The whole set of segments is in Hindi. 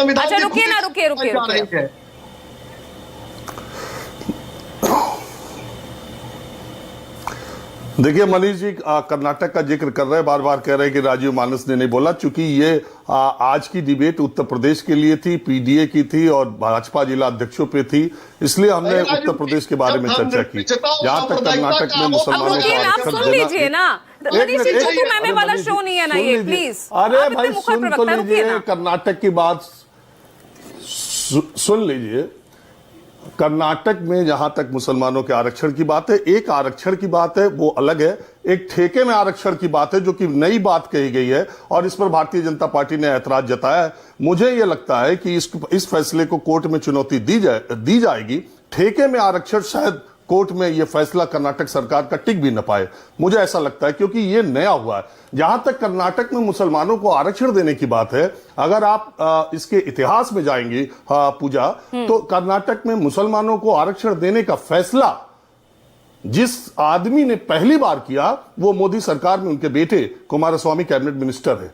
संविधान अच्छा की रुकिए ना, खुली रुकिए जा रही है। देखिए मनीष जी कर्नाटक का जिक्र कर रहे हैं, बार बार कह रहे हैं कि राजीव मानस ने नहीं बोला, चूंकि ये आज की डिबेट उत्तर प्रदेश के लिए थी, पीडीए की थी और भाजपा जिला अध्यक्षों पे थी, इसलिए हमने उत्तर प्रदेश के बारे में चर्चा की। जहां तक कर्नाटक में मुसलमानों को आरक्षण सुन लीजिए ना, मनीष जी तू मैंने वाला शो नहीं है ना ये, प्लीज। अरे भाई सुन तो लीजिए, कर्नाटक की बात सुन लीजिए। कर्नाटक में जहां तक मुसलमानों के आरक्षण की बात है, एक आरक्षण की बात है वो अलग है, एक ठेके में आरक्षण की बात है जो कि नई बात कही गई है और इस पर भारतीय जनता पार्टी ने ऐतराज जताया है। मुझे यह लगता है कि इस फैसले को कोर्ट में चुनौती दी जाएगी। ठेके में आरक्षण शायद कोर्ट में यह फैसला कर्नाटक सरकार का टिक भी न पाए, मुझे ऐसा लगता है, क्योंकि यह नया हुआ है। जहां तक कर्नाटक में मुसलमानों को आरक्षण देने की बात है, अगर आप इसके इतिहास में जाएंगी पूजा, तो कर्नाटक में मुसलमानों को आरक्षण देने का फैसला जिस आदमी ने पहली बार किया वो मोदी सरकार में उनके बेटे कुमारस्वामी कैबिनेट मिनिस्टर है।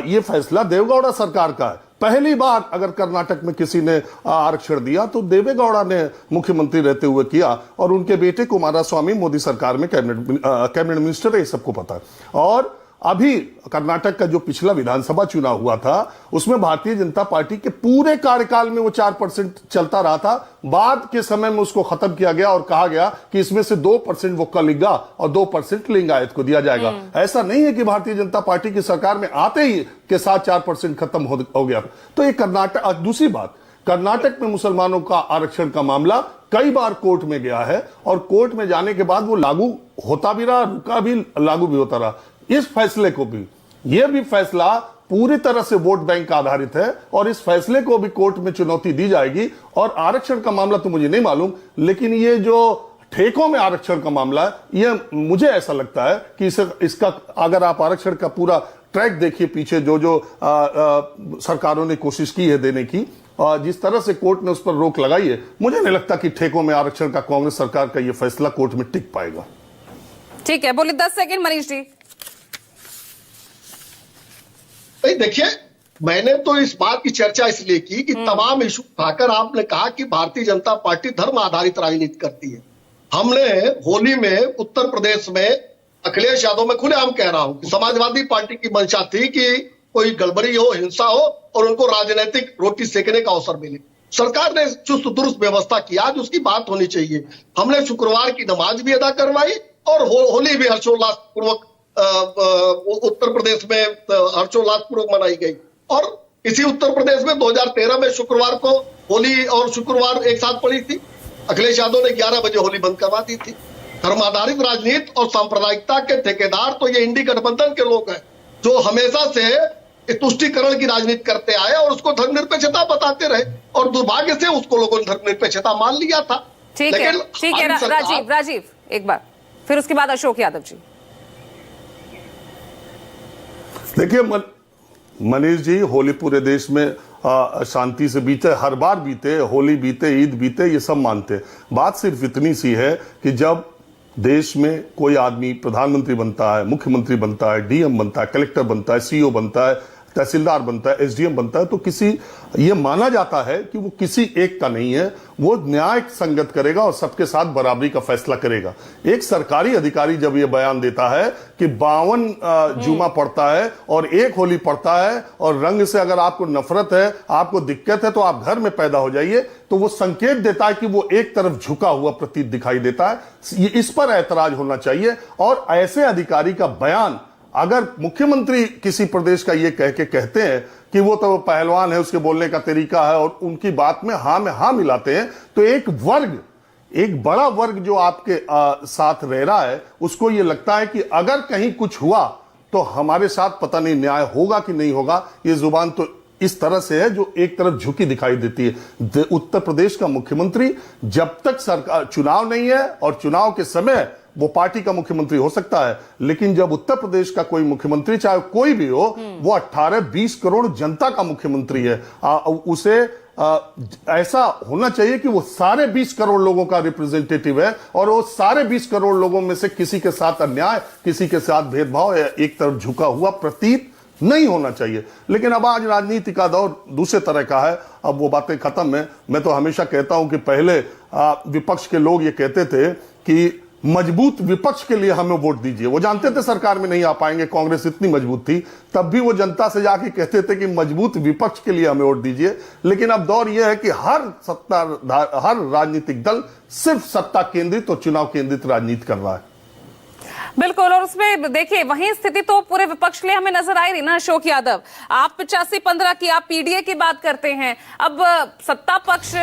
यह फैसला देवेगौड़ा सरकार का है। पहली बार अगर कर्नाटक में किसी ने आरक्षण दिया तो देवेगौड़ा ने मुख्यमंत्री रहते हुए किया और उनके बेटे कुमारस्वामी मोदी सरकार में कैबिनेट मिनिस्टर है, ये सबको पता है। और अभी कर्नाटक का जो पिछला विधानसभा चुनाव हुआ था उसमें भारतीय जनता पार्टी के पूरे कार्यकाल में वो 4% चलता रहा था। बाद के समय में उसको खत्म किया गया और कहा गया कि इसमें से 2% वो कलिंगा और 2% लिंगायत को दिया जाएगा। ऐसा नहीं है कि भारतीय जनता पार्टी की सरकार में आते ही के साथ 4% खत्म हो गया। तो ये कर्नाटक। दूसरी बात, कर्नाटक में मुसलमानों का आरक्षण का मामला कई बार कोर्ट में गया है और कोर्ट में जाने के बाद वो लागू होता भी रहा, रुका भी, लागू भी होता रहा। इस फैसले को भी, यह भी फैसला पूरी तरह से वोट बैंक आधारित है और इस फैसले को भी कोर्ट में चुनौती दी जाएगी। और आरक्षण का मामला तो मुझे नहीं मालूम, लेकिन ये जो ठेकों में आरक्षण का मामला है, ये मुझे ऐसा लगता है कि इसका अगर आप आरक्षण का पूरा ट्रैक देखिए पीछे, जो सरकारों ने कोशिश की है देने की, और जिस तरह से कोर्ट ने उस पर रोक लगाई है, मुझे नहीं लगता कि ठेकों में आरक्षण का कांग्रेस सरकार का यह फैसला कोर्ट में टिक पाएगा। ठीक है, बोलिए 10 सेकंड मनीष जी। देखिए, मैंने तो इस बात की चर्चा इसलिए की कि तमाम इशू उठाकर आपने कहा कि भारतीय जनता पार्टी धर्म आधारित राजनीति करती है। हमने होली में उत्तर प्रदेश में अखिलेश यादव, में खुलेआम कह रहा हूं कि समाजवादी पार्टी की मंशा थी कि कोई गड़बड़ी हो, हिंसा हो और उनको राजनीतिक रोटी सेकने का अवसर मिले। सरकार ने चुस्त दुरुस्त व्यवस्था की, आज उसकी बात होनी चाहिए। हमने शुक्रवार की नमाज भी अदा करवाई और होली भी हर्षोल्लास पूर्वक उत्तर प्रदेश में हर्षोल्लास पूर्वक मनाई गई। और इसी उत्तर प्रदेश में 2013 में शुक्रवार को होली और शुक्रवार एक साथ पड़ी थी। अखिलेश यादव ने 11 बजे होली बंद करवा दी थी। धर्म आधारित राजनीति और सांप्रदायिकता के ठेकेदार तो ये इंडी गठबंधन के लोग हैं जो हमेशा से तुष्टीकरण की राजनीति करते आए और उसको धर्मनिरपेक्षता बताते रहे और दुर्भाग्य से उसको लोगों ने धर्मनिरपेक्षता मान लिया था। ठीक है राजीव एक बार, फिर उसके बाद अशोक यादव जी। देखिए मनीष जी, होली पूरे देश में शांति से बीते, हर बार बीते, होली बीते, ईद बीते, ये सब मानते। बात सिर्फ इतनी सी है कि जब देश में कोई आदमी प्रधानमंत्री बनता है, मुख्यमंत्री बनता है, डीएम बनता है, कलेक्टर बनता है, सीईओ बनता है, तहसीलदार बनता है, एसडीएम बनता है, तो ये माना जाता है कि वो किसी एक का नहीं है, वो न्याय संगत करेगा और सबके साथ बराबरी का फैसला करेगा। एक सरकारी अधिकारी जब ये बयान देता है कि 52 जुमा पड़ता है और एक होली पड़ता है और रंग से अगर आपको नफरत है, आपको दिक्कत है, तो आप घर में पैदा हो जाइए, तो वो संकेत देता है कि वो एक तरफ झुका हुआ प्रतीत दिखाई देता है। इस पर ऐतराज होना चाहिए। और ऐसे अधिकारी का बयान अगर मुख्यमंत्री किसी प्रदेश का ये कह के कहते हैं कि वो तो पहलवान है, उसके बोलने का तरीका है और उनकी बात में हाँ मिलाते हैं, तो एक बड़ा वर्ग जो आपके साथ रह रहा है उसको ये लगता है कि अगर कहीं कुछ हुआ तो हमारे साथ पता नहीं न्याय होगा कि नहीं होगा। ये जुबान तो इस तरह से है जो एक तरफ झुकी दिखाई देती है। उत्तर प्रदेश का मुख्यमंत्री जब तक सरकार चुनाव नहीं है, और चुनाव के समय वो पार्टी का मुख्यमंत्री हो सकता है, लेकिन जब उत्तर प्रदेश का कोई मुख्यमंत्री, चाहे कोई भी हो, वो 18-20 करोड़ जनता का मुख्यमंत्री है, उसे ऐसा होना चाहिए कि वो सारे 20 करोड़ लोगों का रिप्रेजेंटेटिव है और वो सारे 20 करोड़ लोगों में से किसी के साथ अन्याय, किसी के साथ भेदभाव या एक तरफ झुका हुआ प्रतीत नहीं होना चाहिए। लेकिन अब आज राजनीति का दौर दूसरे तरह का है, अब वो बातें खत्म है। मैं तो हमेशा कहता हूं कि पहले विपक्ष के लोग ये कहते थे कि मजबूत विपक्ष के लिए हमें वोट दीजिए। वो जानते थे सरकार में नहीं आ पाएंगे, कांग्रेस इतनी मजबूत थी, तब भी वो जनता से जाके कहते थे कि मजबूत विपक्ष के लिए हमें वोट दीजिए। लेकिन अब दौर यह है कि हर राजनीतिक दल सिर्फ सत्ता केंद्रित और चुनाव केंद्रित राजनीति कर रहा है। बिल्कुल, और उसमें देखिए वही स्थिति तो पूरे विपक्ष के लिए हमें नजर आ रही ना अशोक यादव। आप 85-15 की, आप पीडीए की बात करते हैं, अब सत्ता पक्ष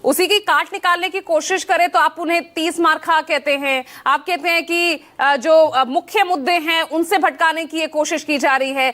उसी की काट निकालने की कोशिश करे तो आप उन्हें 30 मार खा कहते हैं। आप कहते हैं कि जो मुख्य मुद्दे हैं उनसे भटकाने की ये कोशिश की जा रही है।